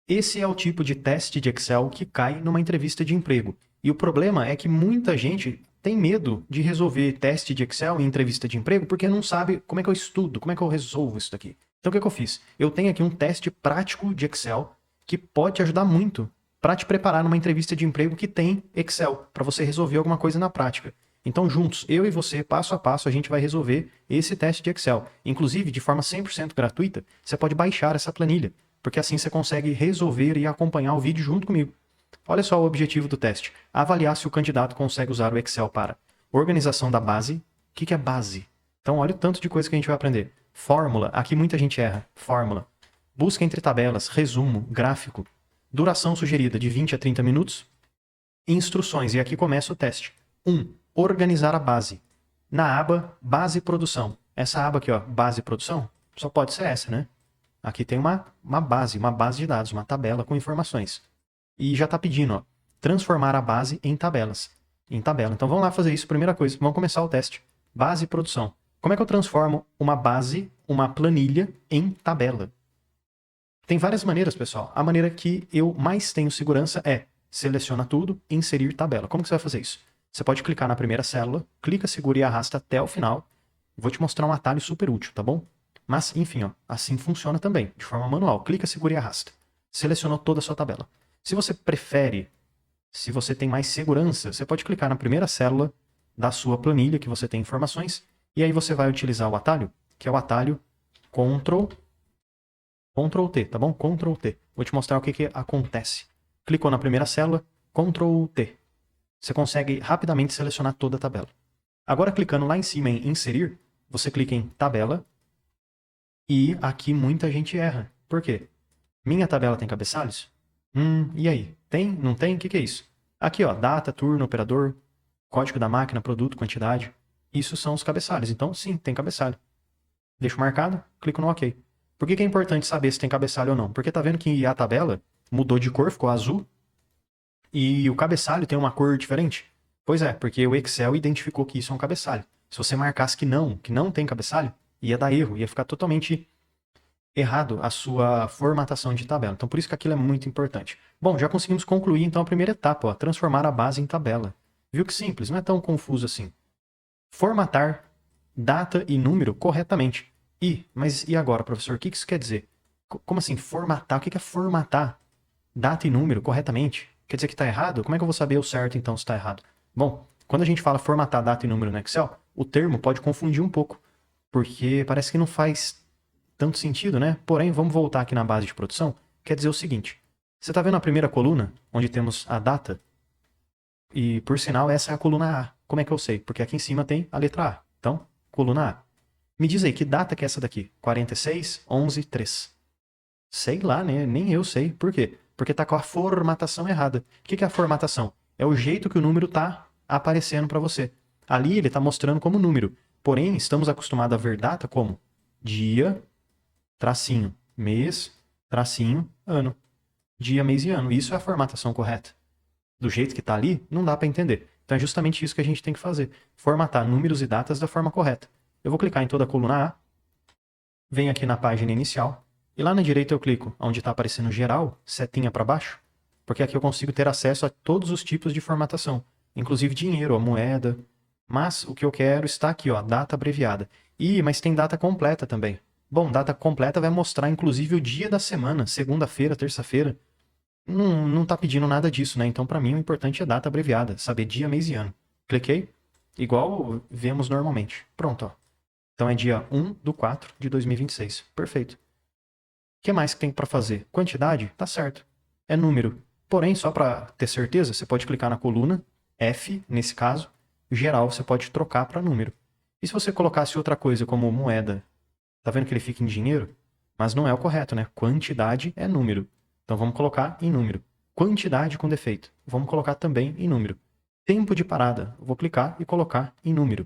Esse é o tipo de teste de Excel que cai numa entrevista de emprego. E o problema é que muita gente tem medo de resolver teste de Excel em entrevista de emprego porque não sabe como é que eu estudo, como é que eu resolvo isso daqui. Então o que é que eu fiz? Eu tenho aqui um teste prático de Excel que pode te ajudar muito para te preparar numa entrevista de emprego que tem Excel, para você resolver alguma coisa na prática. Então, juntos, eu e você, passo a passo, a gente vai resolver esse teste de Excel. Inclusive, de forma 100% gratuita, você pode baixar essa planilha, porque assim você consegue resolver e acompanhar o vídeo junto comigo. Olha só o objetivo do teste: avaliar se o candidato consegue usar o Excel para organização da base. O que é base? Então, olha o tanto de coisa que a gente vai aprender. Fórmula, aqui muita gente erra. Fórmula. Busca entre tabelas, resumo, gráfico. Duração sugerida de 20 a 30 minutos. Instruções, e aqui começa o teste. 1. Organizar a base. Na aba Base Produção. Essa aba aqui, ó, Base Produção, só pode ser essa, né? Aqui tem uma base de dados, uma tabela com informações. E já está pedindo, ó, transformar a base em tabelas. Em tabela. Então vamos lá fazer isso. Primeira coisa, vamos começar o teste. Base Produção. Como é que eu transformo uma base, uma planilha, em tabela? Tem várias maneiras, pessoal. A maneira que eu mais tenho segurança é seleciona tudo, inserir tabela. Como que você vai fazer isso? Você pode clicar na primeira célula, clica, segura e arrasta até o final. Vou te mostrar um atalho super útil, tá bom? Mas, enfim, ó, assim funciona também, de forma manual. Clica, segura e arrasta. Selecionou toda a sua tabela. Se você prefere, se você tem mais segurança, você pode clicar na primeira célula da sua planilha que você tem informações, e aí você vai utilizar o atalho, que é o atalho Ctrl T, tá bom? Ctrl T. Vou te mostrar o que acontece. Clicou na primeira célula, Ctrl T. Você consegue rapidamente selecionar toda a tabela. Agora, clicando lá em cima em inserir, você clica em tabela e aqui muita gente erra. Por quê? Minha tabela tem cabeçalhos? E aí? Tem? Não tem? O que é isso? Aqui, ó, data, turno, operador, código da máquina, produto, quantidade. Isso são os cabeçalhos. Então, sim, tem cabeçalho. Deixo marcado, clico no OK. Por que é importante saber se tem cabeçalho ou não? Porque tá vendo que a tabela mudou de cor, ficou azul, e o cabeçalho tem uma cor diferente? Pois é, porque o Excel identificou que isso é um cabeçalho. Se você marcasse que não tem cabeçalho, ia dar erro, ia ficar totalmente errado a sua formatação de tabela. Então, por isso que aquilo é muito importante. Bom, já conseguimos concluir, então, a primeira etapa, ó, transformar a base em tabela. Viu que simples, não é tão confuso assim. Formatar data e número corretamente. Mas e agora, professor, o que isso quer dizer? Como assim, formatar? O que é formatar data e número corretamente? Quer dizer que está errado? Como é que eu vou saber o certo, então, se está errado? Bom, quando a gente fala formatar data e número no Excel, o termo pode confundir um pouco, porque parece que não faz tanto sentido, né? Porém, vamos voltar aqui na base de produção. Quer dizer o seguinte: você está vendo a primeira coluna, onde temos a data? E, por sinal, essa é a coluna A. Como é que eu sei? Porque aqui em cima tem a letra A. Então, coluna A. Me diz aí, que data que é essa daqui? 46/11/3. Sei lá, né? Nem eu sei. Por quê? Porque tá com a formatação errada. O que é a formatação? É o jeito que o número tá aparecendo para você. Ali ele tá mostrando como número. Porém, estamos acostumados a ver data como dia, tracinho, mês, tracinho, ano. Dia, mês e ano. Isso é a formatação correta. Do jeito que tá ali, não dá para entender. Então é justamente isso que a gente tem que fazer. Formatar números e datas da forma correta. Eu vou clicar em toda a coluna A, venho aqui na página inicial, e lá na direita eu clico onde está aparecendo geral, setinha para baixo, porque aqui eu consigo ter acesso a todos os tipos de formatação, inclusive dinheiro, a moeda, mas o que eu quero está aqui, ó, data abreviada. Mas tem data completa também. Bom, data completa vai mostrar inclusive o dia da semana, segunda-feira, terça-feira. Não está pedindo nada disso, né? Então, para mim, o importante é data abreviada, saber dia, mês e ano. Cliquei, igual vemos normalmente. Pronto, ó. Então é dia 1/4/2026. Perfeito. O que mais que tem para fazer? Quantidade? Tá certo. É número. Porém, só para ter certeza, você pode clicar na coluna F, nesse caso. Geral, você pode trocar para número. E se você colocasse outra coisa como moeda? Tá vendo que ele fica em dinheiro? Mas não é o correto, né? Quantidade é número. Então vamos colocar em número. Quantidade com defeito. Vamos colocar também em número. Tempo de parada. Vou clicar e colocar em número.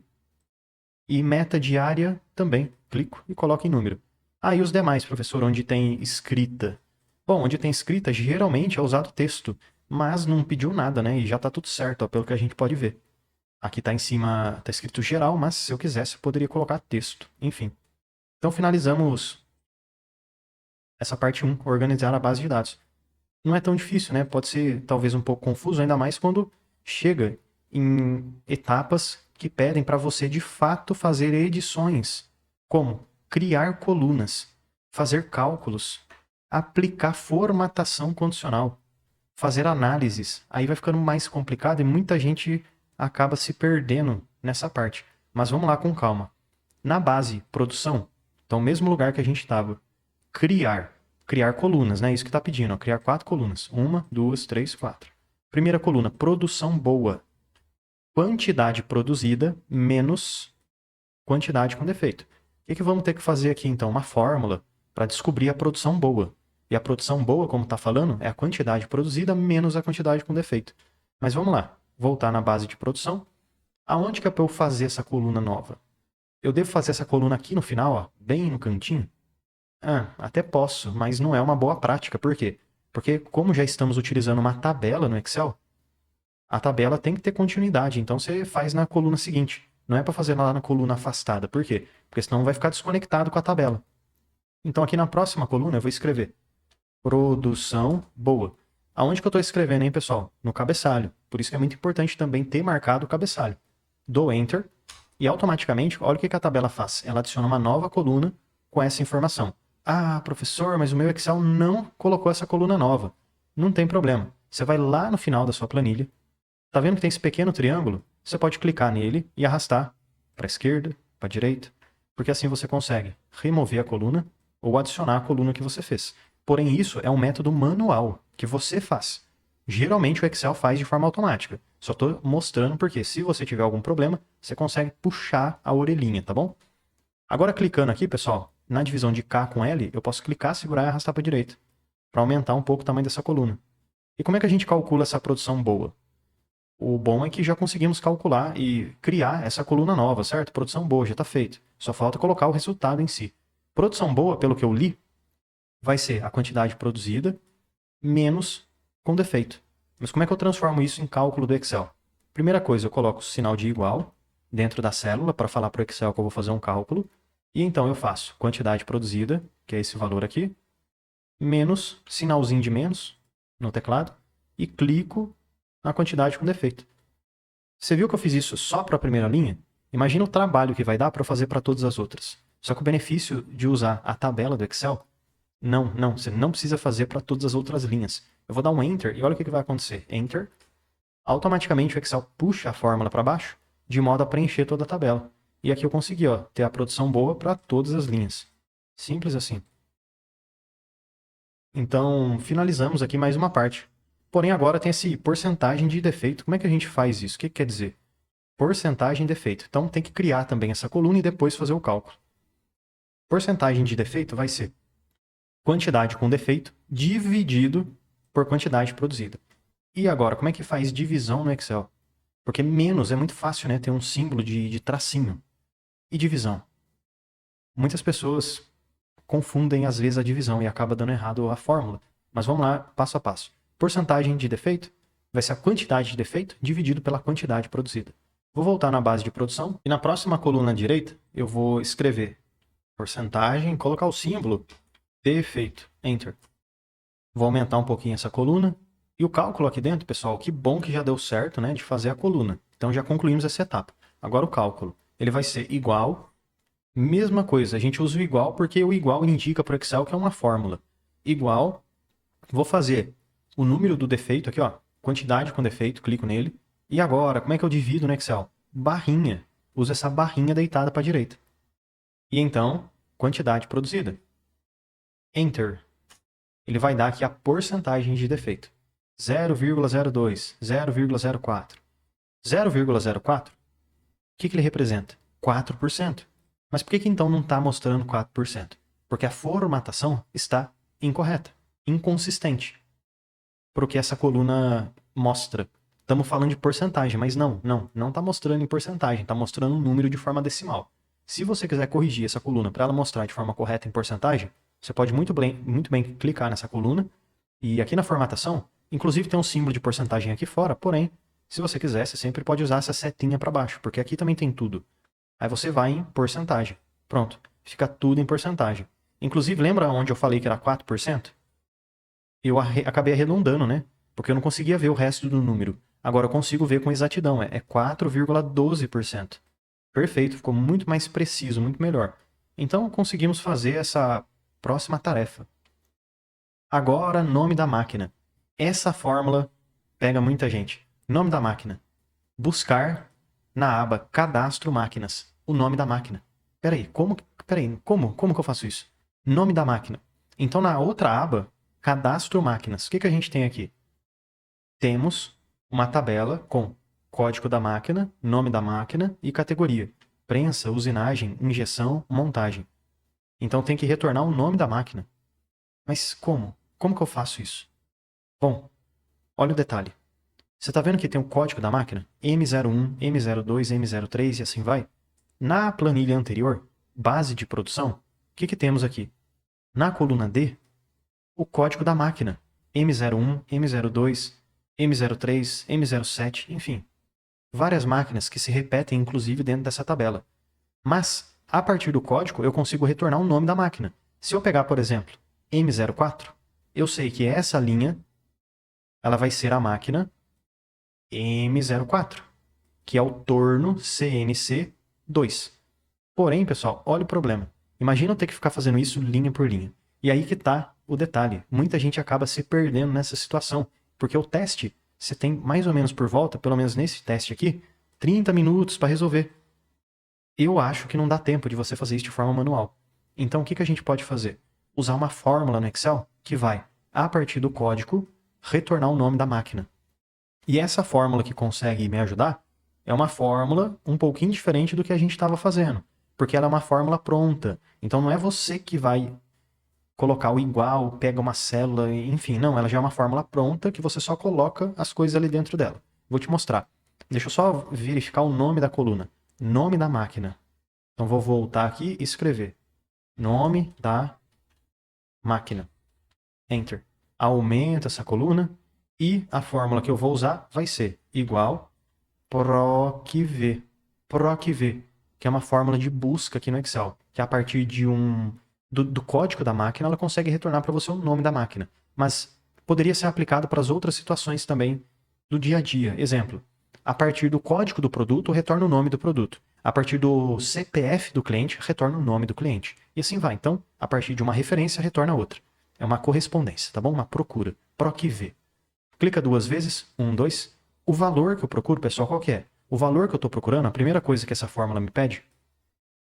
E meta diária também. Clico e coloco em número. E os demais, professor, onde tem escrita? Bom, onde tem escrita, geralmente é usado texto, mas não pediu nada, né? E já está tudo certo, ó, pelo que a gente pode ver. Aqui está em cima, está escrito geral, mas se eu quisesse, eu poderia colocar texto. Enfim. Então finalizamos essa parte 1, organizar a base de dados. não é tão difícil, né? Pode ser talvez um pouco confuso, ainda mais quando chega em etapas que pedem para você de fato fazer edições, como criar colunas, fazer cálculos, aplicar formatação condicional, fazer análises. Aí vai ficando mais complicado e muita gente acaba se perdendo nessa parte. Mas vamos lá com calma. Na base, produção, então mesmo lugar que a gente estava, criar colunas, né? Isso que está pedindo, ó, criar 4 colunas. 1, 2, 3, 4. Primeira coluna, produção boa. Quantidade produzida menos quantidade com defeito. O que vamos ter que fazer aqui, então? Uma fórmula para descobrir a produção boa. E a produção boa, como está falando, é a quantidade produzida menos a quantidade com defeito. Mas vamos lá, voltar na base de produção. Aonde que é para eu fazer essa coluna nova? Eu devo fazer essa coluna aqui no final, ó, bem no cantinho? Até posso, mas não é uma boa prática. Por quê? Porque como já estamos utilizando uma tabela no Excel, a tabela tem que ter continuidade. Então você faz na coluna seguinte. Não é para fazer lá na coluna afastada. Por quê? Porque senão vai ficar desconectado com a tabela. Então aqui na próxima coluna eu vou escrever produção boa. Aonde que eu estou escrevendo, hein, pessoal? No cabeçalho. Por isso que é muito importante também ter marcado o cabeçalho. Dou Enter e automaticamente, olha o que a tabela faz. Ela adiciona uma nova coluna com essa informação. Ah, professor, mas o meu Excel não colocou essa coluna nova. Não tem problema. Você vai lá no final da sua planilha. Tá vendo que tem esse pequeno triângulo? Você pode clicar nele e arrastar para a esquerda, para a direita, porque assim você consegue remover a coluna ou adicionar a coluna que você fez. Porém, isso é um método manual que você faz. Geralmente o Excel faz de forma automática. Só estou mostrando porque se você tiver algum problema, você consegue puxar a orelhinha, tá bom? Agora clicando aqui, pessoal, na divisão de K com L, eu posso clicar, segurar e arrastar para a direita, para aumentar um pouco o tamanho dessa coluna. E como é que a gente calcula essa produção boa? O bom é que já conseguimos calcular e criar essa coluna nova, certo? Produção boa, já está feito. Só falta colocar o resultado em si. Produção boa, pelo que eu li, vai ser a quantidade produzida menos com defeito. Mas como é que eu transformo isso em cálculo do Excel? Primeira coisa, eu coloco o sinal de igual dentro da célula para falar para o Excel que eu vou fazer um cálculo. E então eu faço quantidade produzida, que é esse valor aqui, menos sinalzinho de menos no teclado e clico na quantidade com defeito. Você viu que eu fiz isso só para a primeira linha? Imagina o trabalho que vai dar para eu fazer para todas as outras. Só que o benefício de usar a tabela do Excel, você não precisa fazer para todas as outras linhas. Eu vou dar um Enter e olha o que vai acontecer. Enter, automaticamente o Excel puxa a fórmula para baixo, de modo a preencher toda a tabela. E aqui eu consegui ter a produção boa para todas as linhas. Simples assim. Então, finalizamos aqui mais uma parte. Porém, agora tem esse porcentagem de defeito. Como é que a gente faz isso? O que quer dizer? Porcentagem de defeito. Então, tem que criar também essa coluna e depois fazer o cálculo. Porcentagem de defeito vai ser quantidade com defeito dividido por quantidade produzida. E agora, como é que faz divisão no Excel? Porque menos é muito fácil, né? Ter um símbolo de tracinho. E divisão? Muitas pessoas confundem às vezes a divisão e acaba dando errado a fórmula. Mas vamos lá, passo a passo. Porcentagem de defeito vai ser a quantidade de defeito dividido pela quantidade produzida. Vou voltar na base de produção e na próxima coluna à direita eu vou escrever porcentagem, colocar o símbolo defeito, Enter. Vou aumentar um pouquinho essa coluna e o cálculo aqui dentro, pessoal, que bom que já deu certo, né, de fazer a coluna. Então já concluímos essa etapa. Agora o cálculo, ele vai ser igual. Mesma coisa, a gente usa o igual porque o igual indica para o Excel que é uma fórmula. Igual, vou fazer o número do defeito aqui, ó, quantidade com defeito, clico nele. E agora, como é que eu divido no Excel? Barrinha. Uso essa barrinha deitada para a direita. E então, quantidade produzida. Enter. Ele vai dar aqui a porcentagem de defeito. 0,02, 0,04. 0,04, o que ele representa? 4%. Mas por que então não está mostrando 4%? Porque a formatação está incorreta, inconsistente. Porque essa coluna mostra. Estamos falando de porcentagem, mas não está mostrando em porcentagem, está mostrando um número de forma decimal. Se você quiser corrigir essa coluna para ela mostrar de forma correta em porcentagem, você pode muito bem clicar nessa coluna e aqui na formatação, inclusive tem um símbolo de porcentagem aqui fora, porém, se você quiser, você sempre pode usar essa setinha para baixo, porque aqui também tem tudo. Aí você vai em porcentagem. Pronto, fica tudo em porcentagem. Inclusive, lembra onde eu falei que era 4%? eu acabei arredondando, né? Porque eu não conseguia ver o resto do número. Agora eu consigo ver com exatidão, é 4,12%. Perfeito, ficou muito mais preciso, muito melhor. Então conseguimos fazer essa próxima tarefa. Agora, nome da máquina. Essa fórmula pega muita gente. Nome da máquina. Buscar na aba Cadastro Máquinas o nome da máquina. Como que eu faço isso? Nome da máquina. Então, na outra aba, Cadastro Máquinas, o que a gente tem aqui? Temos uma tabela com código da máquina, nome da máquina e categoria. Prensa, usinagem, injeção, montagem. Então tem que retornar o nome da máquina. Mas como? Como que eu faço isso? Bom, olha o detalhe. Você está vendo que tem o código da máquina? M01, M02, M03 e assim vai? Na planilha anterior, base de produção, o que temos aqui? Na coluna D, o código da máquina. M01, M02, M03, M07, enfim. Várias máquinas que se repetem inclusive dentro dessa tabela. Mas, a partir do código, eu consigo retornar o nome da máquina. Se eu pegar, por exemplo, M04, eu sei que essa linha ela vai ser a máquina M04, que é o torno CNC 2. Porém, pessoal, olha o problema. Imagina eu ter que ficar fazendo isso linha por linha. E aí que está o detalhe. Muita gente acaba se perdendo nessa situação, porque o teste, você tem mais ou menos por volta, pelo menos nesse teste aqui, 30 minutos para resolver. Eu acho que não dá tempo de você fazer isso de forma manual. Então, o que a gente pode fazer? Usar uma fórmula no Excel que vai, a partir do código, retornar o nome da máquina. E essa fórmula que consegue me ajudar é uma fórmula um pouquinho diferente do que a gente estava fazendo, porque ela é uma fórmula pronta. Então não é você que vai colocar o igual, pega uma célula, enfim, não, ela já é uma fórmula pronta que você só coloca as coisas ali dentro dela. Vou te mostrar. Deixa eu só verificar o nome da coluna. Nome da máquina. Então vou voltar aqui e escrever. Nome da máquina. Enter. Aumenta essa coluna e a fórmula que eu vou usar vai ser igual PROC-V. PROC-V, que é uma fórmula de busca aqui no Excel, que a partir de do código da máquina ela consegue retornar para você o nome da máquina. Mas poderia ser aplicado para as outras situações também do dia a dia. Exemplo, a partir do código do produto retorna o nome do produto. A partir do CPF do cliente retorna o nome do cliente. E assim vai. Então, a partir de uma referência retorna outra. É uma correspondência, tá bom? Uma procura. PROC-V. Clica duas vezes. 1, 2. O valor que eu procuro, pessoal, qual que é? O valor que eu estou procurando, a primeira coisa que essa fórmula me pede,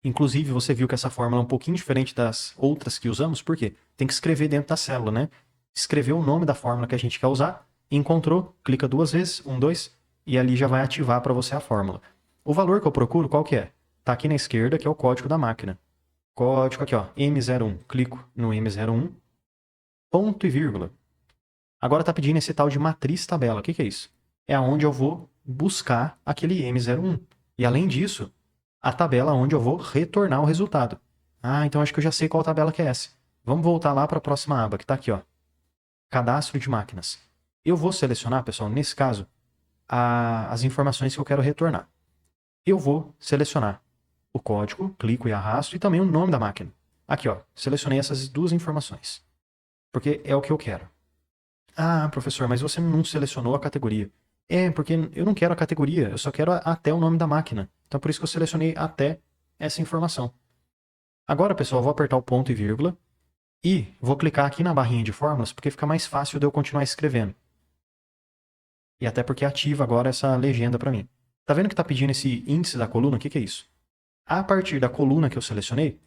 inclusive você viu que essa fórmula é um pouquinho diferente das outras que usamos, por quê? Tem que escrever dentro da célula, né? Escrever o nome da fórmula que a gente quer usar, encontrou, clica duas vezes, 1, 2, e ali já vai ativar para você a fórmula. O valor que eu procuro, qual que é? Tá aqui na esquerda, que é o código da máquina. Código aqui, ó, M01. Clico no M01, ponto e vírgula. Agora está pedindo esse tal de matriz tabela. O que é isso? É onde eu vou buscar aquele M01. E além disso, a tabela onde eu vou retornar o resultado. Ah, então acho que eu já sei qual tabela que é essa. Vamos voltar lá para a próxima aba, que está aqui, ó. Cadastro de máquinas. Eu vou selecionar, pessoal, nesse caso, as informações que eu quero retornar. Eu vou selecionar o código, clico e arrasto, e também o nome da máquina. Aqui, ó, selecionei essas duas informações, porque é o que eu quero. Ah, professor, mas você não selecionou a categoria. É, porque eu não quero a categoria, eu só quero até o nome da máquina. Então por isso que eu selecionei até essa informação. Agora, pessoal, eu vou apertar o ponto e vírgula e vou clicar aqui na barrinha de fórmulas porque fica mais fácil de eu continuar escrevendo. E até porque ativa agora essa legenda para mim. Tá vendo que está pedindo esse índice da coluna? O que é isso? A partir da coluna que eu selecionei,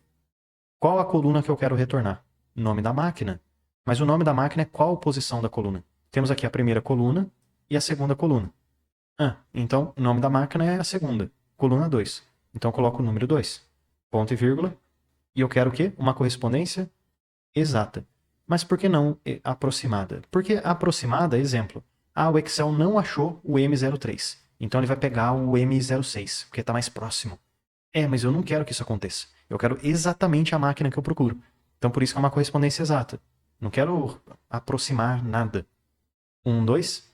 qual a coluna que eu quero retornar? Nome da máquina. Mas o nome da máquina é qual posição da coluna? Temos aqui a primeira coluna e a segunda coluna. Ah, então o nome da máquina é a segunda, coluna 2. Então eu coloco o número 2, ponto e vírgula, e eu quero o quê? Uma correspondência exata. Mas por que não aproximada? Porque aproximada, exemplo, o Excel não achou o M03, então ele vai pegar o M06, porque está mais próximo. Mas eu não quero que isso aconteça. Eu quero exatamente a máquina que eu procuro. Então por isso que é uma correspondência exata. Não quero aproximar nada. 1, 2,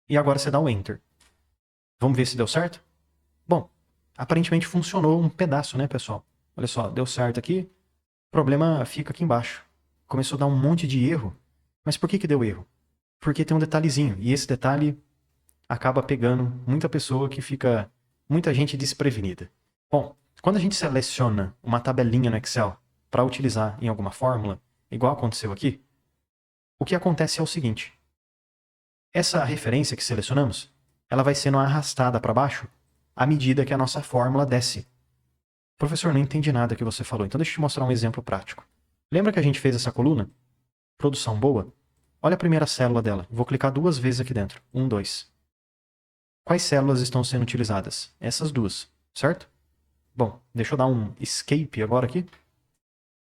e agora você dá o Enter. Vamos ver se deu certo? Bom, aparentemente funcionou um pedaço, né, pessoal? Olha só, deu certo aqui. O problema fica aqui embaixo. Começou a dar um monte de erro, Mas por que que deu erro? Porque tem um detalhezinho, e esse detalhe acaba pegando muita gente desprevenida. Bom, quando a gente seleciona uma tabelinha no Excel para utilizar em alguma fórmula, igual aconteceu aqui, o que acontece é o seguinte. Essa referência que selecionamos, ela vai sendo arrastada para baixo à medida que a nossa fórmula desce. Professor, não entendi nada que você falou, então deixa eu te mostrar um exemplo prático. Lembra que a gente fez essa coluna? Produção boa? Olha a primeira célula dela. Vou clicar 2 vezes aqui dentro. 1, 2. Quais células estão sendo utilizadas? Essas 2, certo? Bom, deixa eu dar um escape agora aqui.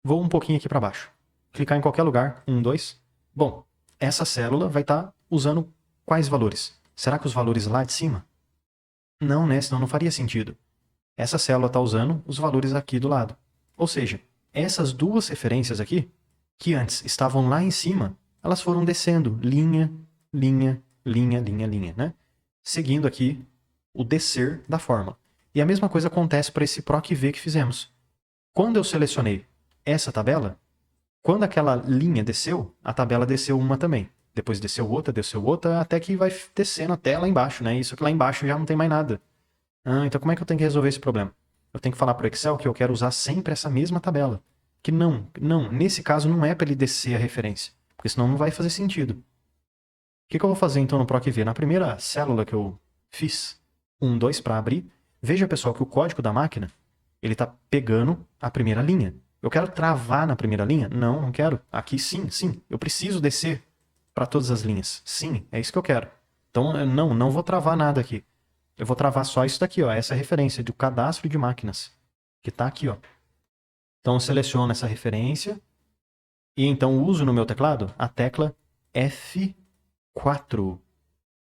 Vou um pouquinho aqui para baixo. Clicar em qualquer lugar. 1, 2. Bom, essa célula vai estar usando quais valores? Será que os valores lá de cima? Não, né? Senão não faria sentido. Essa célula está usando os valores aqui do lado. Ou seja, essas 2 referências aqui, que antes estavam lá em cima, elas foram descendo linha, linha, linha, linha, linha, né? Seguindo aqui o descer da fórmula. E a mesma coisa acontece para esse PROC-V que fizemos. Quando eu selecionei essa tabela, quando aquela linha desceu, a tabela desceu uma também. Depois desceu outra, até que vai descendo até lá embaixo, né? Isso que lá embaixo já não tem mais nada. Então como é que eu tenho que resolver esse problema? Eu tenho que falar para o Excel que eu quero usar sempre essa mesma tabela. Que não, nesse caso não é para ele descer a referência, porque senão não vai fazer sentido. O que eu vou fazer então no PROC-V? Na primeira célula que eu fiz, 1, 2 para abrir, veja pessoal que o código da máquina, ele está pegando a primeira linha. Eu quero travar na primeira linha? Não, não quero. Aqui sim, sim. Eu preciso descer para todas as linhas. Sim, é isso que eu quero. Então não vou travar nada aqui. Eu vou travar só isso daqui, ó, essa referência do cadastro de máquinas, que está aqui, ó. Então eu seleciono essa referência e então uso no meu teclado a tecla F4.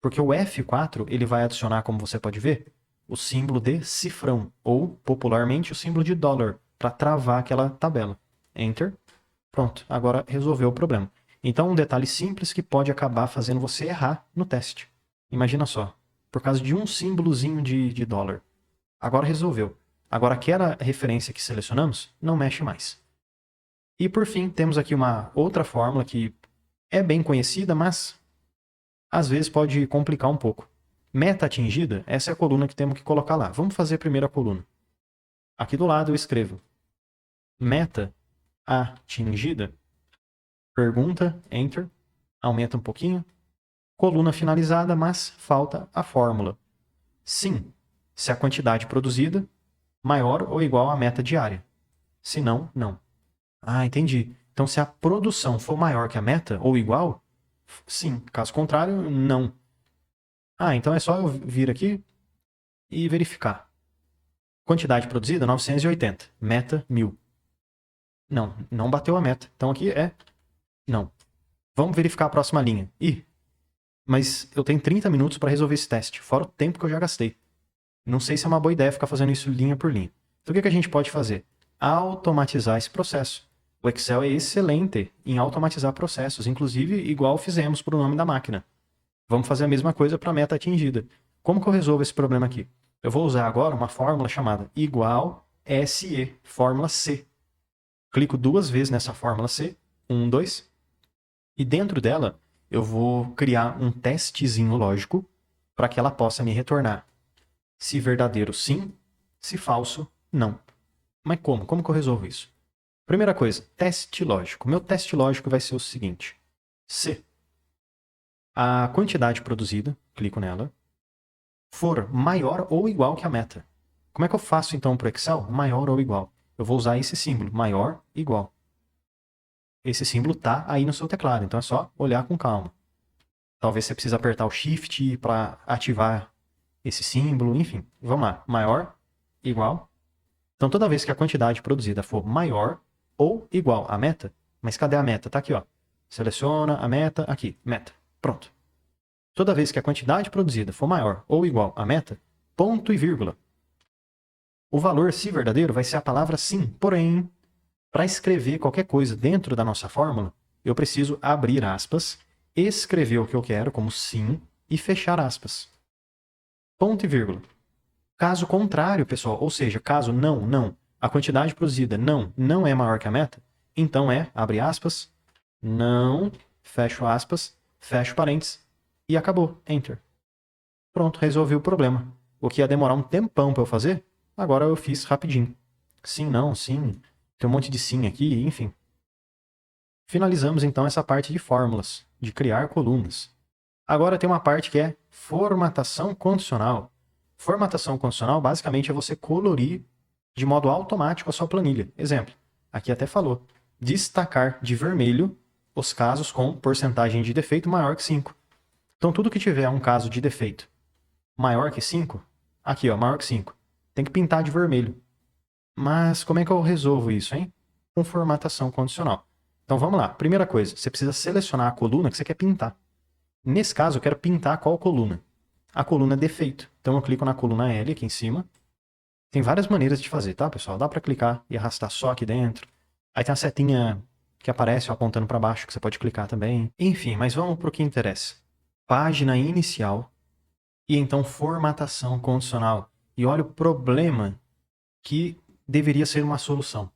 Porque o F4 ele vai adicionar, como você pode ver, o símbolo de cifrão, ou popularmente o símbolo de dólar, para travar aquela tabela. Enter. Pronto, agora resolveu o problema. Então um detalhe simples que pode acabar fazendo você errar no teste. Imagina só, por causa de um símbolozinho de dólar. Agora resolveu. Agora aquela referência que selecionamos não mexe mais. E por fim, temos aqui uma outra fórmula que é bem conhecida, mas às vezes pode complicar um pouco. Meta atingida, essa é a coluna que temos que colocar lá. Vamos fazer a primeira coluna. Aqui do lado eu escrevo meta atingida, pergunta, enter, aumenta um pouquinho. Coluna finalizada, mas falta a fórmula. Sim, se a quantidade produzida maior ou igual à meta diária. Se não, não. Ah, entendi. Então, se a produção for maior que a meta ou igual, sim. Caso contrário, não. Ah, então é só eu vir aqui e verificar. Quantidade produzida, 980. Meta, 1000. Não, não bateu a meta. Então aqui é não. Vamos verificar a próxima linha. Ih, mas eu tenho 30 minutos para resolver esse teste, fora o tempo que eu já gastei. Não sei se é uma boa ideia ficar fazendo isso linha por linha. Então o que a gente pode fazer? Automatizar esse processo. O Excel é excelente em automatizar processos, inclusive igual fizemos para o nome da máquina. Vamos fazer a mesma coisa para a meta atingida. Como que eu resolvo esse problema aqui? Eu vou usar agora uma fórmula chamada igual SE, fórmula C. Clico 2 vezes nessa fórmula C, 1, 2, e dentro dela eu vou criar um testezinho lógico para que ela possa me retornar se verdadeiro, sim, se falso, não. Mas como? Como que eu resolvo isso? Primeira coisa, teste lógico. Meu teste lógico vai ser o seguinte. Se a quantidade produzida, clico nela, for maior ou igual que a meta. Como é que eu faço então para o Excel? Maior ou igual. Eu vou usar esse símbolo, maior, igual. Esse símbolo está aí no seu teclado, então é só olhar com calma. Talvez você precise apertar o Shift para ativar esse símbolo, enfim. Vamos lá, maior, igual. Então toda vez que a quantidade produzida for maior ou igual à meta, mas cadê a meta? Está aqui, ó. Seleciona a meta, aqui, meta. Pronto. Toda vez que a quantidade produzida for maior ou igual à meta, ponto e vírgula. O valor, se verdadeiro, vai ser a palavra sim. Porém, para escrever qualquer coisa dentro da nossa fórmula, eu preciso abrir aspas, escrever o que eu quero como sim e fechar aspas. Ponto e vírgula. Caso contrário, pessoal, ou seja, caso não, a quantidade produzida não é maior que a meta, então é, abre aspas, não, fecho aspas, fecho parênteses e acabou. Enter. Pronto, resolvi o problema. O que ia demorar um tempão para eu fazer, agora eu fiz rapidinho. Sim, não, sim. Tem um monte de sim aqui, enfim. Finalizamos então essa parte de fórmulas, de criar colunas. Agora tem uma parte que é formatação condicional. Formatação condicional basicamente é você colorir de modo automático a sua planilha. Exemplo, aqui até falou, destacar de vermelho os casos com porcentagem de defeito maior que 5. Então tudo que tiver um caso de defeito maior que 5, aqui ó, maior que 5, tem que pintar de vermelho. Mas como é que eu resolvo isso, hein? Com formatação condicional. Então vamos lá. Primeira coisa, você precisa selecionar a coluna que você quer pintar. Nesse caso, eu quero pintar qual coluna? A coluna defeito. Então eu clico na coluna L aqui em cima. Tem várias maneiras de fazer, tá, pessoal? Dá para clicar e arrastar só aqui dentro. Aí tem a setinha que aparece ó, apontando para baixo, que você pode clicar também. Enfim, mas vamos para o que interessa. Página inicial e então formatação condicional. E olha o problema que deveria ser uma solução.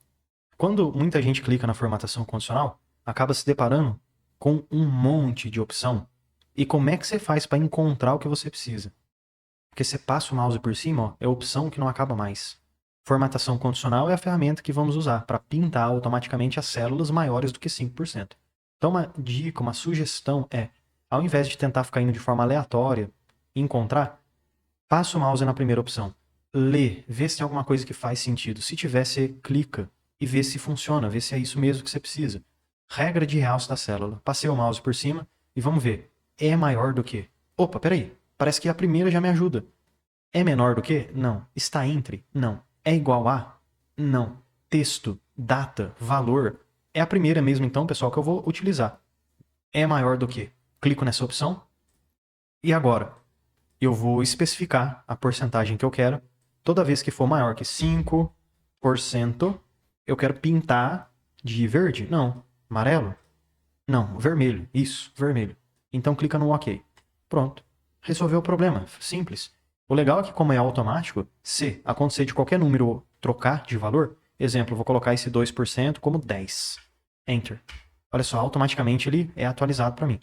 Quando muita gente clica na formatação condicional, acaba se deparando com um monte de opção. E como é que você faz para encontrar o que você precisa? Porque você passa o mouse por cima, ó, é opção que não acaba mais. Formatação condicional é a ferramenta que vamos usar para pintar automaticamente as células maiores do que 5%. Então uma dica, uma sugestão é, ao invés de tentar ficar indo de forma aleatória e encontrar, passa o mouse na primeira opção. Lê, vê se tem alguma coisa que faz sentido. Se tiver, você clica e vê se funciona, vê se é isso mesmo que você precisa. Regra de realce da célula. Passei o mouse por cima e vamos ver. É maior do que? Opa, peraí. Parece que a primeira já me ajuda. É menor do que? Não. Está entre? Não. É igual a? Não. Texto, data, valor. É a primeira mesmo então, pessoal, que eu vou utilizar. É maior do que? Clico nessa opção. E agora? Eu vou especificar a porcentagem que eu quero. Toda vez que for maior que 5%, eu quero pintar de verde? Não. Amarelo? Não. Vermelho. Isso, vermelho. Então clica no OK. Pronto. Resolveu o problema. Simples. O legal é que como é automático, se acontecer de qualquer número trocar de valor, exemplo, eu vou colocar esse 2% como 10. Enter. Olha só, automaticamente ele é atualizado para mim.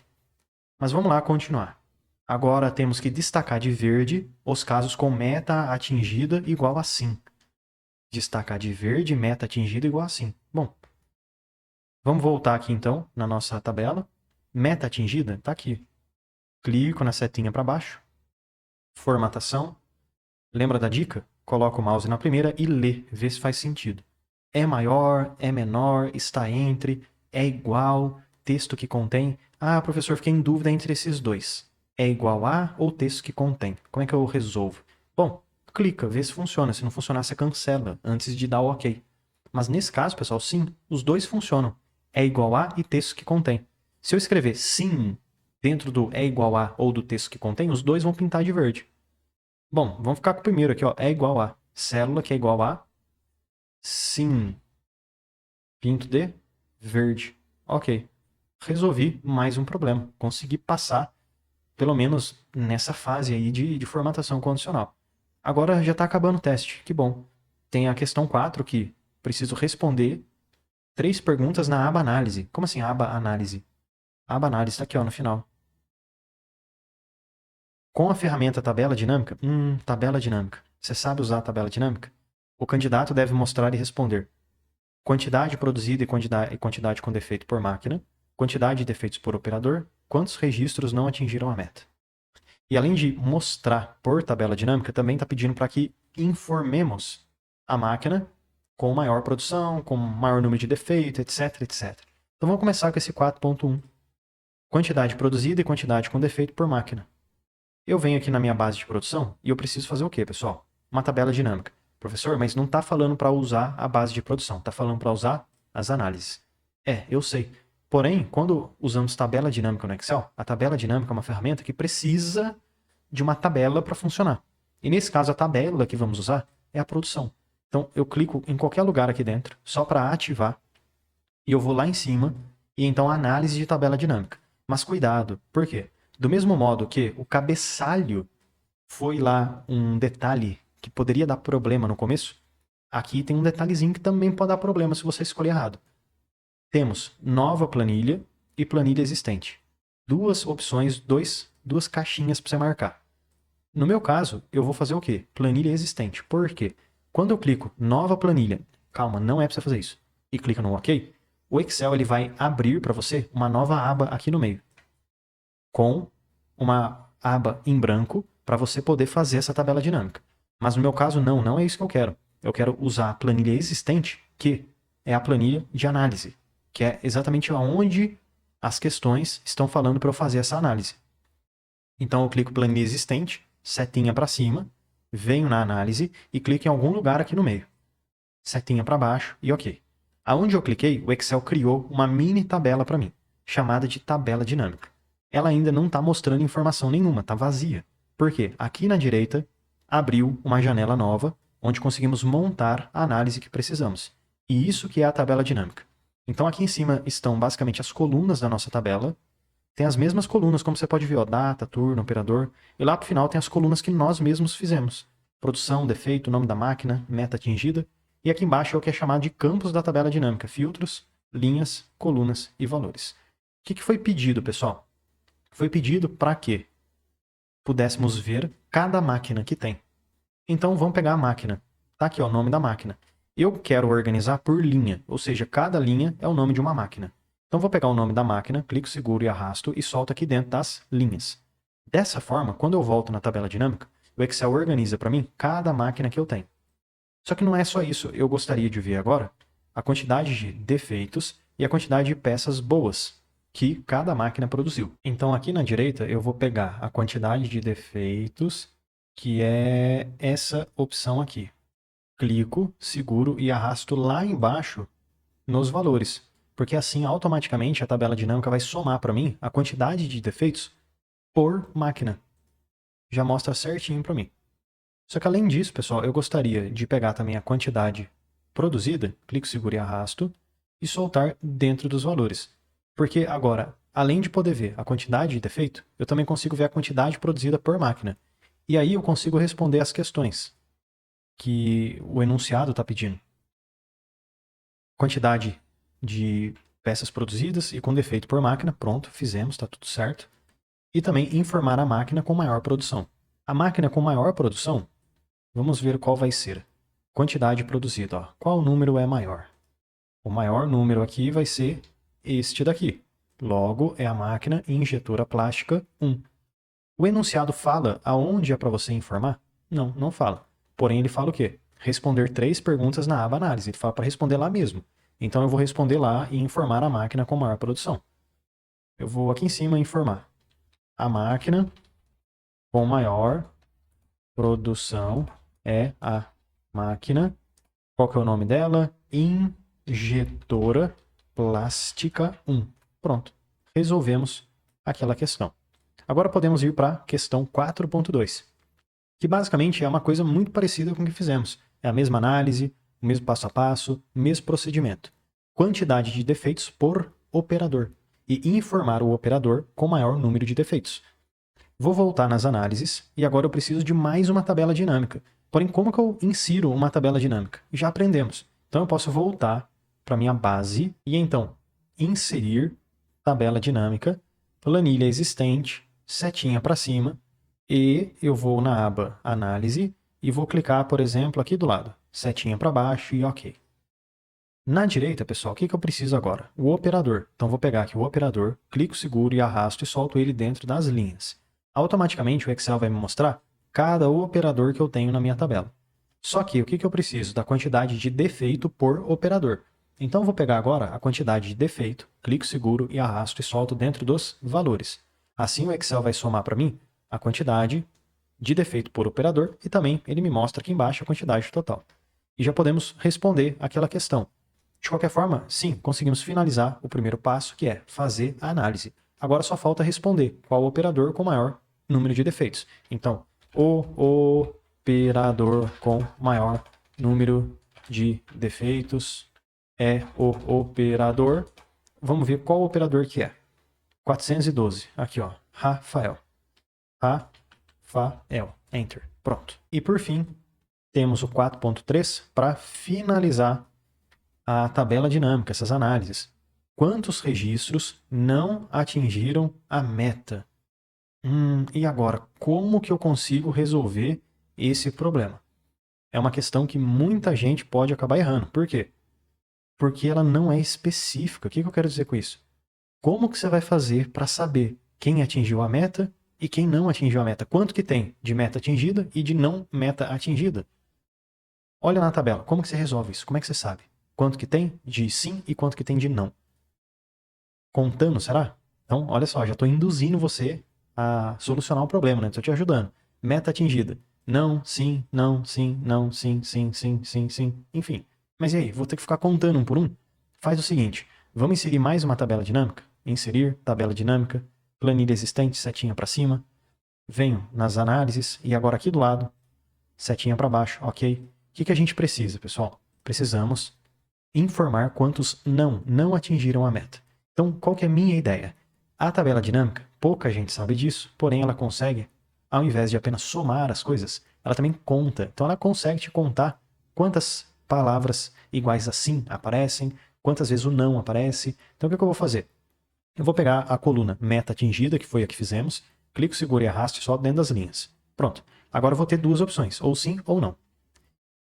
Mas vamos lá continuar. Agora temos que destacar de verde os casos com meta atingida igual a sim. Destacar de verde, meta atingida igual a sim. Bom, vamos voltar aqui então na nossa tabela. Meta atingida está aqui. Clico na setinha para baixo. Formatação. Lembra da dica? Coloca o mouse na primeira e lê, vê se faz sentido. É maior, é menor, está entre, é igual, texto que contém. Ah, professor, fiquei em dúvida entre esses dois. É igual a ou texto que contém? Como é que eu resolvo? Bom, clica, vê se funciona. Se não funcionar, você cancela antes de dar o OK. Mas nesse caso, pessoal, sim, os dois funcionam. É igual a e texto que contém. Se eu escrever sim dentro do é igual a ou do texto que contém, os dois vão pintar de verde. Bom, vamos ficar com o primeiro aqui, ó. É igual a. Célula que é igual a sim. Pinto de verde. Ok. Resolvi mais um problema. Consegui passar, pelo menos nessa fase aí de formatação condicional. Agora já está acabando o teste. Que bom. Tem a questão 4 que preciso responder 3 perguntas na aba análise. Como assim aba análise? A aba análise está aqui ó, no final. Com a ferramenta tabela dinâmica, tabela dinâmica. Você sabe usar a tabela dinâmica? O candidato deve mostrar e responder quantidade produzida e quantidade com defeito por máquina, quantidade de defeitos por operador, quantos registros não atingiram a meta. E além de mostrar por tabela dinâmica, também está pedindo para que informemos a máquina com maior produção, com maior número de defeito, etc, etc. Então vamos começar com esse 4.1. Quantidade produzida e quantidade com defeito por máquina. Eu venho aqui na minha base de produção e eu preciso fazer o quê, pessoal? Uma tabela dinâmica. Professor, mas não está falando para usar a base de produção, está falando para usar as análises. É, eu sei. Porém, quando usamos tabela dinâmica no Excel, a tabela dinâmica é uma ferramenta que precisa de uma tabela para funcionar. E nesse caso, a tabela que vamos usar é a produção. Então, eu clico em qualquer lugar aqui dentro, só para ativar, e eu vou lá em cima, e então análise de tabela dinâmica. Mas cuidado, por quê? Do mesmo modo que o cabeçalho foi lá um detalhe que poderia dar problema no começo, aqui tem um detalhezinho que também pode dar problema se você escolher errado. Temos nova planilha e planilha existente. Duas opções, duas caixinhas para você marcar. No meu caso, eu vou fazer o quê? Planilha existente. Por quê? Quando eu clico nova planilha, calma, não é para você fazer isso, e clica no OK, o Excel ele vai abrir para você uma nova aba aqui no meio, com uma aba em branco para você poder fazer essa tabela dinâmica. Mas no meu caso, não é isso que eu quero. Eu quero usar a planilha existente, que é a planilha de análise, que é exatamente onde as questões estão falando para eu fazer essa análise. Então eu clico planilha existente, setinha para cima, venho na análise e clico em algum lugar aqui no meio. Setinha para baixo e OK. Aonde eu cliquei, o Excel criou uma mini tabela para mim, chamada de tabela dinâmica. Ela ainda não está mostrando informação nenhuma, está vazia. Por quê? Aqui na direita abriu uma janela nova, onde conseguimos montar a análise que precisamos. E isso que é a tabela dinâmica. Então aqui em cima estão basicamente as colunas da nossa tabela. Tem as mesmas colunas, como você pode ver, ó, data, turno, operador. E lá para o final tem as colunas que nós mesmos fizemos. Produção, defeito, nome da máquina, meta atingida. E aqui embaixo é o que é chamado de campos da tabela dinâmica. Filtros, linhas, colunas e valores. O que foi pedido, pessoal? Foi pedido para que pudéssemos ver cada máquina que tem. Então vamos pegar a máquina. Tá aqui ó, o nome da máquina. Eu quero organizar por linha, ou seja, cada linha é o nome de uma máquina. Então vou pegar o nome da máquina, clico seguro e arrasto e solto aqui dentro das linhas. Dessa forma, quando eu volto na tabela dinâmica, o Excel organiza para mim cada máquina que eu tenho. Só que não é só isso, eu gostaria de ver agora a quantidade de defeitos e a quantidade de peças boas que cada máquina produziu. Então aqui na direita eu vou pegar a quantidade de defeitos, que é essa opção aqui. Clico, seguro e arrasto lá embaixo nos valores, porque assim automaticamente a tabela dinâmica vai somar para mim a quantidade de defeitos por máquina. Já mostra certinho para mim. Só que além disso, pessoal, eu gostaria de pegar também a quantidade produzida, clico, seguro e arrasto, e soltar dentro dos valores. Porque agora, além de poder ver a quantidade de defeito, eu também consigo ver a quantidade produzida por máquina. E aí eu consigo responder as questões que o enunciado está pedindo. Quantidade de peças produzidas e com defeito por máquina, pronto, fizemos, está tudo certo. E também informar a máquina com maior produção. A máquina com maior produção, vamos ver qual vai ser. Quantidade produzida, ó. Qual número é maior? O maior número aqui vai ser este daqui. Logo, é a máquina injetora plástica 1. O enunciado fala aonde é para você informar? Não, não fala. Porém, ele fala o quê? Responder 3 perguntas na aba análise. Ele fala para responder lá mesmo. Então, eu vou responder lá e informar a máquina com maior produção. Eu vou aqui em cima informar. A máquina com maior produção é a máquina. Qual que é o nome dela? Injetora plástica 1. Pronto. Resolvemos aquela questão. Agora podemos ir para a questão 4.2, que basicamente é uma coisa muito parecida com o que fizemos. É a mesma análise, o mesmo passo a passo, o mesmo procedimento. Quantidade de defeitos por operador. E informar o operador com maior número de defeitos. Vou voltar nas análises e agora eu preciso de mais uma tabela dinâmica. Porém, como que eu insiro uma tabela dinâmica? Já aprendemos. Então eu posso voltar para minha base e então inserir tabela dinâmica, planilha existente, setinha para cima e eu vou na aba análise e vou clicar, por exemplo, aqui do lado, setinha para baixo e OK. Na direita, pessoal, o que eu preciso agora? O operador. Então vou pegar aqui o operador, clico seguro e arrasto e solto ele dentro das linhas. Automaticamente o Excel vai me mostrar cada operador que eu tenho na minha tabela. Só que o que eu preciso? Da quantidade de defeito por operador. Então vou pegar agora a quantidade de defeito, clico seguro e arrasto e solto dentro dos valores. Assim o Excel vai somar para mim a quantidade de defeito por operador e também ele me mostra aqui embaixo a quantidade total. E já podemos responder aquela questão. De qualquer forma, sim, conseguimos finalizar o primeiro passo, que é fazer a análise. Agora só falta responder qual operador com maior número de defeitos. Então, o operador com maior número de defeitos é o operador. Vamos ver qual operador que é. 412. Aqui, ó. Rafael. Rafael. Enter. Pronto. E por fim, temos o 4.3 para finalizar a tabela dinâmica, essas análises. quantos registros não atingiram a meta. E agora, como que eu consigo resolver esse problema? É uma questão que muita gente pode acabar errando. Por quê? Porque ela não é específica. O que eu quero dizer com isso? Como que você vai fazer para saber quem atingiu a meta e quem não atingiu a meta? Quanto que tem de meta atingida e de não meta atingida? Olha na tabela. Como que você resolve isso? Como é que você sabe? Quanto que tem de sim e quanto que tem de não? Contando, será? Então, olha só, já estou induzindo você a solucionar o problema, né? Estou te ajudando. Meta atingida. Não, sim, não, sim, não, sim, sim, sim, sim, sim. Enfim. Mas e aí? Vou ter que ficar contando um por um? Faz o seguinte. Vamos inserir mais uma tabela dinâmica? Inserir, tabela dinâmica, planilha existente, setinha para cima. Venho nas análises e agora aqui do lado, setinha para baixo, ok? O que a gente precisa, pessoal? Precisamos informar quantos não atingiram a meta. Então, qual que é a minha ideia? A tabela dinâmica, pouca gente sabe disso, porém ela consegue, ao invés de apenas somar as coisas, ela também conta. Então ela consegue te contar quantas palavras iguais a sim aparecem, quantas vezes o não aparece. Então o que eu vou fazer? Eu vou pegar a coluna meta atingida, que foi a que fizemos, clico, seguro e arraste só dentro das linhas. Pronto. Agora eu vou ter duas opções, ou sim ou não.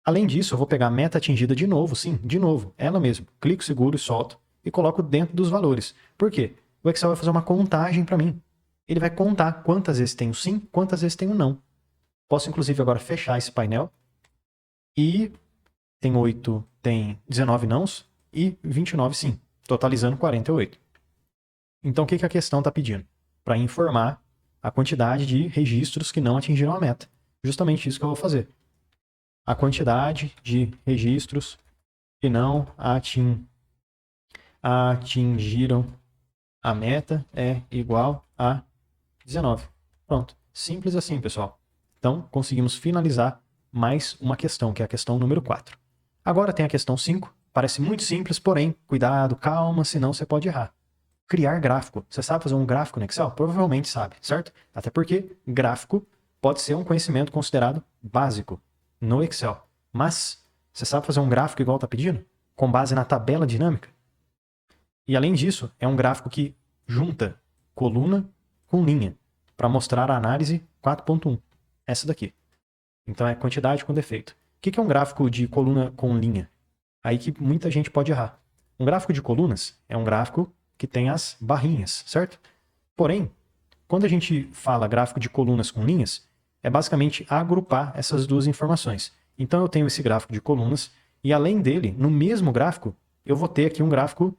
Além disso, eu vou pegar a meta atingida de novo, sim, de novo, ela mesmo. Clico, seguro e solto e coloco dentro dos valores. Por quê? O Excel vai fazer uma contagem para mim. Ele vai contar quantas vezes tem o sim, quantas vezes tem o não. Posso, inclusive, agora fechar esse painel e tem 19 nãos e 29 sim, totalizando 48. Então, o que a questão está pedindo? Para informar a quantidade de registros que não atingiram a meta. Justamente isso que eu vou fazer. A quantidade de registros que não atingiram a meta é igual a 19. Pronto. Simples assim, pessoal. Então, conseguimos finalizar mais uma questão, que é a questão número 4. Agora tem a questão 5. Parece muito simples, porém, cuidado, calma, senão você pode errar. Criar gráfico. Você sabe fazer um gráfico no Excel? Provavelmente sabe, certo? Até porque gráfico pode ser um conhecimento considerado básico no Excel. Mas, você sabe fazer um gráfico igual está pedindo? Com base na tabela dinâmica? E além disso, é um gráfico que junta coluna com linha, para mostrar a análise 4.1. Essa daqui. Então é quantidade com defeito. O que é um gráfico de coluna com linha? Aí que muita gente pode errar. Um gráfico de colunas é um gráfico que tem as barrinhas, certo? Porém, quando a gente fala gráfico de colunas com linhas, é basicamente agrupar essas duas informações. Então eu tenho esse gráfico de colunas e além dele, no mesmo gráfico, eu vou ter aqui um gráfico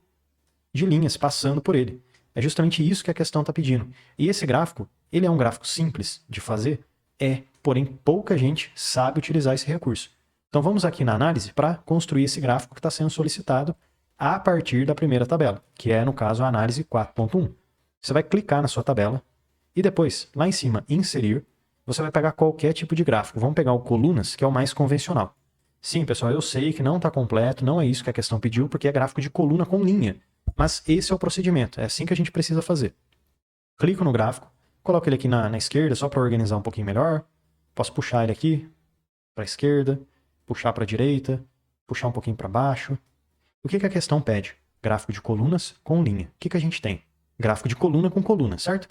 de linhas passando por ele. É justamente isso que a questão está pedindo. E esse gráfico, ele é um gráfico simples de fazer? É, porém pouca gente sabe utilizar esse recurso. Então vamos aqui na análise para construir esse gráfico que está sendo solicitado a partir da primeira tabela, que é, no caso, a análise 4.1. Você vai clicar na sua tabela e depois, lá em cima, inserir, você vai pegar qualquer tipo de gráfico. Vamos pegar o colunas, que é o mais convencional. Sim, pessoal, eu sei que não está completo, não é isso que a questão pediu, porque é gráfico de coluna com linha. Mas esse é o procedimento, é assim que a gente precisa fazer. Clico no gráfico, coloco ele aqui na esquerda só para organizar um pouquinho melhor. Posso puxar ele aqui para a esquerda, puxar para a direita, puxar um pouquinho para baixo. O que a questão pede? Gráfico de colunas com linha. O que a gente tem? Gráfico de coluna com coluna, certo?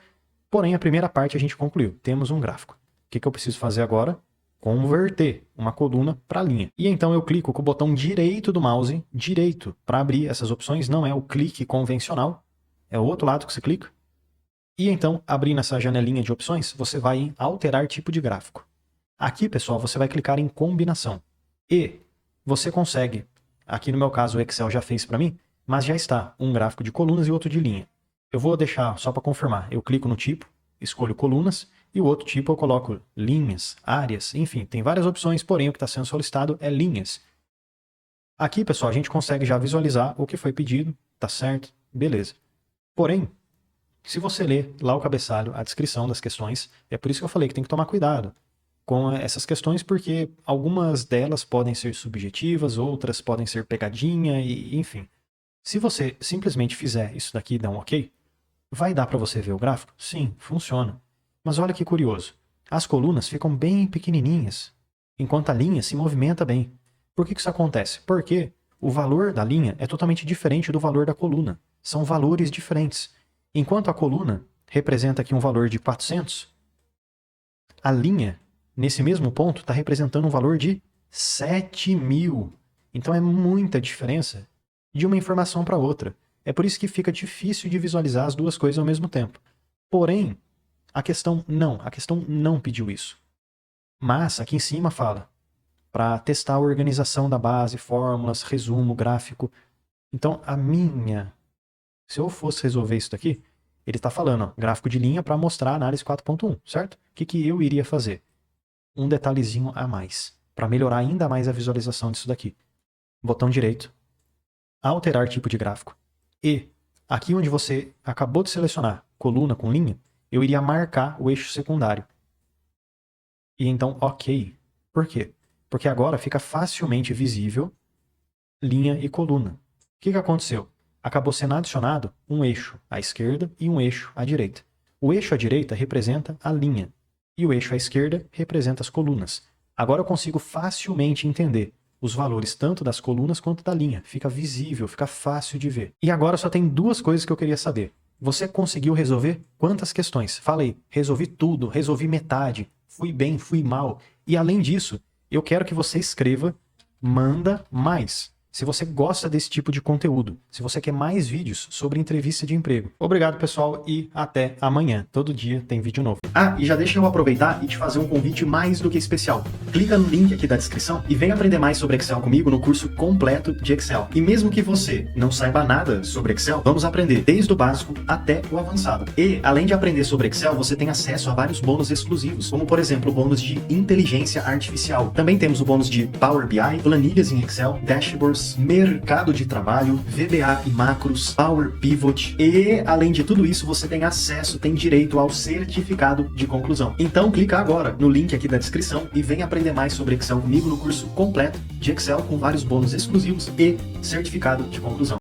Porém, a primeira parte a gente concluiu. Temos um gráfico. O que eu preciso fazer agora? Converter uma coluna para linha. E então eu clico com o botão direito do mouse, direito, para abrir essas opções. Não é o clique convencional, é o outro lado que você clica. E então, abrindo essa janelinha de opções, você vai em alterar tipo de gráfico. Aqui, pessoal, você vai clicar em combinação. E você consegue, aqui no meu caso o Excel já fez para mim, mas já está um gráfico de colunas e outro de linha. Eu vou deixar só para confirmar. Eu clico no tipo, escolho colunas, e o outro tipo eu coloco linhas, áreas, enfim, tem várias opções, porém o que está sendo solicitado é linhas. Aqui, pessoal, a gente consegue já visualizar o que foi pedido, tá certo, beleza. Porém, se você ler lá o cabeçalho, a descrição das questões, é por isso que eu falei que tem que tomar cuidado com essas questões, porque algumas delas podem ser subjetivas, outras podem ser pegadinha, e enfim. Se você simplesmente fizer isso daqui e dar um ok, vai dar para você ver o gráfico? Sim, funciona. Mas olha que curioso. As colunas ficam bem pequenininhas, enquanto a linha se movimenta bem. Por que isso acontece? Porque o valor da linha é totalmente diferente do valor da coluna. são valores diferentes. Enquanto a coluna representa aqui um valor de 400, a linha, nesse mesmo ponto, está representando um valor de 7.000. Então é muita diferença de uma informação para outra. É por isso que fica difícil de visualizar as duas coisas ao mesmo tempo. Porém, a questão não pediu isso. Mas aqui em cima fala para testar a organização da base, fórmulas, resumo, gráfico. Então se eu fosse resolver isso daqui, ele está falando, ó, gráfico de linha para mostrar a análise 4.1, certo? O que eu iria fazer? Um detalhezinho a mais, para melhorar ainda mais a visualização disso daqui. Botão direito, alterar tipo de gráfico. E aqui onde você acabou de selecionar coluna com linha, eu iria marcar o eixo secundário. E então, ok. Por quê? Porque agora fica facilmente visível linha e coluna. O que aconteceu? Acabou sendo adicionado um eixo à esquerda e um eixo à direita. O eixo à direita representa a linha e o eixo à esquerda representa as colunas. Agora eu consigo facilmente entender os valores tanto das colunas quanto da linha. Fica visível, fica fácil de ver. E agora só tem duas coisas que eu queria saber. Você conseguiu resolver quantas questões? Falei, resolvi tudo, resolvi metade, fui bem, fui mal. E além disso, eu quero que você escreva manda mais. Se você gosta desse tipo de conteúdo, se você quer mais vídeos sobre entrevista de emprego. Obrigado, pessoal, e até amanhã. Todo dia tem vídeo novo. Ah, e já deixa eu aproveitar e te fazer um convite mais do que especial. Clica no link aqui da descrição e vem aprender mais sobre Excel comigo no curso completo de Excel. E mesmo que você não saiba nada sobre Excel, vamos aprender desde o básico até o avançado. E, além de aprender sobre Excel, você tem acesso a vários bônus exclusivos, como, por exemplo, o bônus de inteligência artificial. Também temos o bônus de Power BI, planilhas em Excel, dashboards, mercado de trabalho, VBA e macros, Power Pivot e, além de tudo isso, você tem acesso, tem direito ao certificado de conclusão. Então, clica agora no link aqui da descrição e vem aprender mais sobre Excel comigo no curso completo de Excel com vários bônus exclusivos e certificado de conclusão.